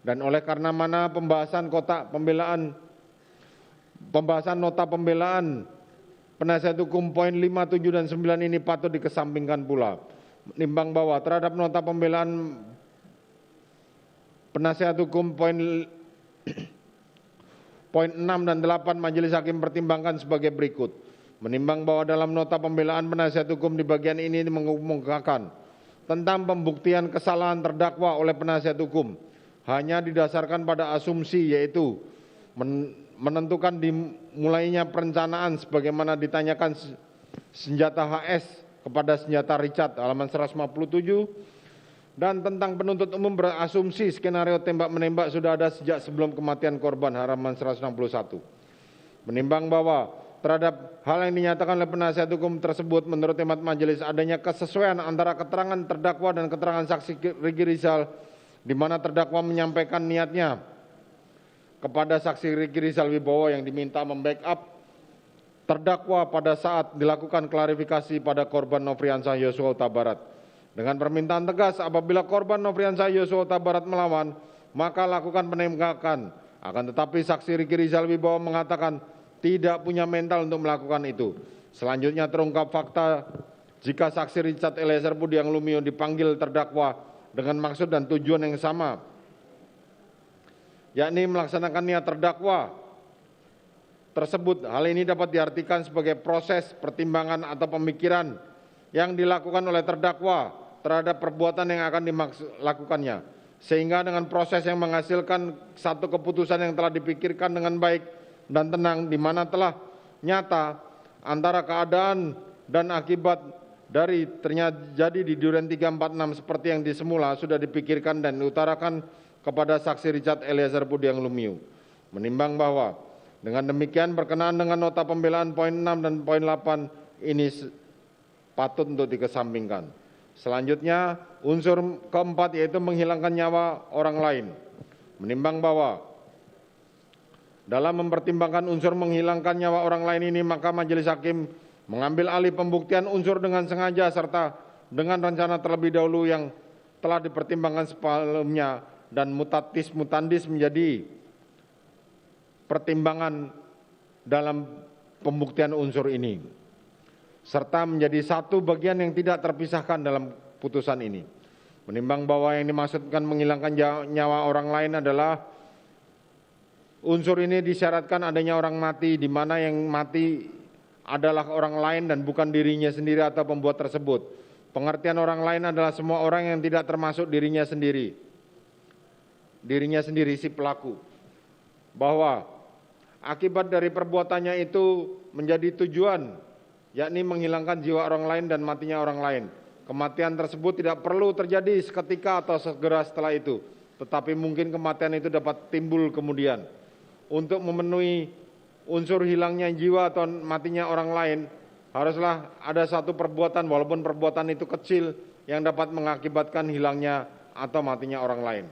Dan oleh karena mana pembahasan nota pembelaan penasihat hukum poin 5, 7, dan 9 ini patut dikesampingkan pula. Menimbang bahwa terhadap nota pembelaan penasihat hukum poin 6 dan 8 majelis hakim pertimbangkan sebagai berikut. Menimbang bahwa dalam nota pembelaan penasihat hukum di bagian ini mengemukakan tentang pembuktian kesalahan terdakwa oleh penasihat hukum hanya didasarkan pada asumsi, yaitu menentukan dimulainya perencanaan sebagaimana ditanyakan senjata HS kepada senjata Richard halaman 157, dan tentang penuntut umum berasumsi skenario tembak-menembak sudah ada sejak sebelum kematian korban halaman 161. Menimbang bahwa terhadap hal yang dinyatakan oleh penasihat hukum tersebut menurut hemat majelis adanya kesesuaian antara keterangan terdakwa dan keterangan saksi Riki Rizal, di mana terdakwa menyampaikan niatnya kepada saksi Riki Rizal Wibowo yang diminta membackup terdakwa pada saat dilakukan klarifikasi pada korban Nofriansah Yosua Huta Barat. Dengan permintaan tegas, apabila korban Nofriansah Yosua Huta Barat melawan, maka lakukan penembakan. Akan tetapi saksi Riki Rizal Wibowo mengatakan tidak punya mental untuk melakukan itu. Selanjutnya terungkap fakta jika saksi Richard Eliezer Budiang Lumiu dipanggil terdakwa dengan maksud dan tujuan yang sama, yakni melaksanakan niat terdakwa tersebut. Hal ini dapat diartikan sebagai proses pertimbangan atau pemikiran yang dilakukan oleh terdakwa terhadap perbuatan yang akan dilakukannya, sehingga dengan proses yang menghasilkan satu keputusan yang telah dipikirkan dengan baik dan tenang, di mana telah nyata antara keadaan dan akibat dari terjadi di Duren 346 seperti yang disemula sudah dipikirkan dan diutarakan kepada saksi Richard Eliezer Budiang Lumiu. Menimbang bahwa dengan demikian berkenaan dengan nota pembelaan poin 6 dan poin 8 ini patut untuk dikesampingkan. Selanjutnya unsur keempat yaitu menghilangkan nyawa orang lain. Menimbang bahwa dalam mempertimbangkan unsur menghilangkan nyawa orang lain ini, maka majelis hakim mengambil alih pembuktian unsur dengan sengaja serta dengan rencana terlebih dahulu yang telah dipertimbangkan sebelumnya dan mutatis mutandis menjadi pertimbangan dalam pembuktian unsur ini, serta menjadi satu bagian yang tidak terpisahkan dalam putusan ini. Menimbang bahwa yang dimaksudkan menghilangkan nyawa orang lain adalah unsur ini disyaratkan adanya orang mati, di mana yang mati adalah orang lain dan bukan dirinya sendiri atau pembuat tersebut. Pengertian orang lain adalah semua orang yang tidak termasuk dirinya sendiri si pelaku. Bahwa akibat dari perbuatannya itu menjadi tujuan, yakni menghilangkan jiwa orang lain dan matinya orang lain. Kematian tersebut tidak perlu terjadi seketika atau segera setelah itu, tetapi mungkin kematian itu dapat timbul kemudian. Untuk memenuhi unsur hilangnya jiwa atau matinya orang lain, haruslah ada satu perbuatan, walaupun perbuatan itu kecil, yang dapat mengakibatkan hilangnya atau matinya orang lain.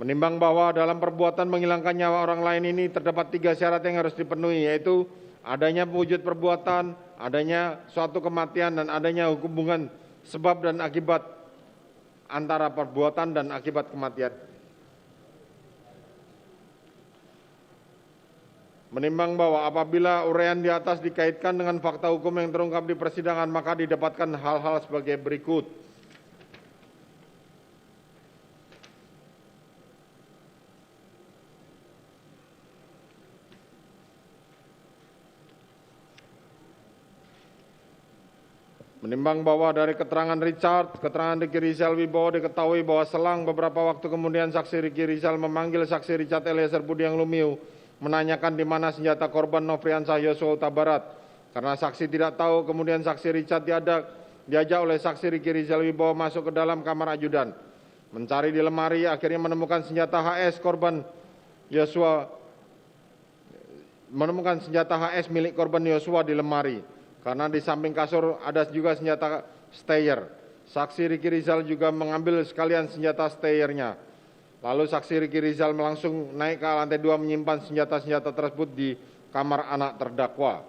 Menimbang bahwa dalam perbuatan menghilangkan nyawa orang lain ini terdapat 3 syarat yang harus dipenuhi, yaitu adanya wujud perbuatan, adanya suatu kematian, dan adanya hubungan sebab dan akibat antara perbuatan dan akibat kematian. Menimbang bahwa apabila uraian di atas dikaitkan dengan fakta hukum yang terungkap di persidangan, maka didapatkan hal-hal sebagai berikut. Menimbang bahwa dari keterangan Richard, keterangan Riki Rizal Wibowo diketahui bahwa selang beberapa waktu kemudian saksi Riki Rizal memanggil saksi Richard Eliezer Budiang Lumiu menanyakan di mana senjata korban Nofriansah Yosua Huta Barat. Karena saksi tidak tahu, kemudian saksi Richard diajak oleh saksi Riki Rizal Wibowo masuk ke dalam kamar ajudan. Mencari di lemari, akhirnya menemukan senjata HS korban Yosua, menemukan senjata HS milik korban Yosua di lemari. Karena di samping kasur ada juga senjata stayer. Saksi Riki Rizal juga mengambil sekalian senjata stayernya. Lalu saksi Riki Rizal langsung naik ke lantai 2 menyimpan senjata-senjata tersebut di kamar anak terdakwa.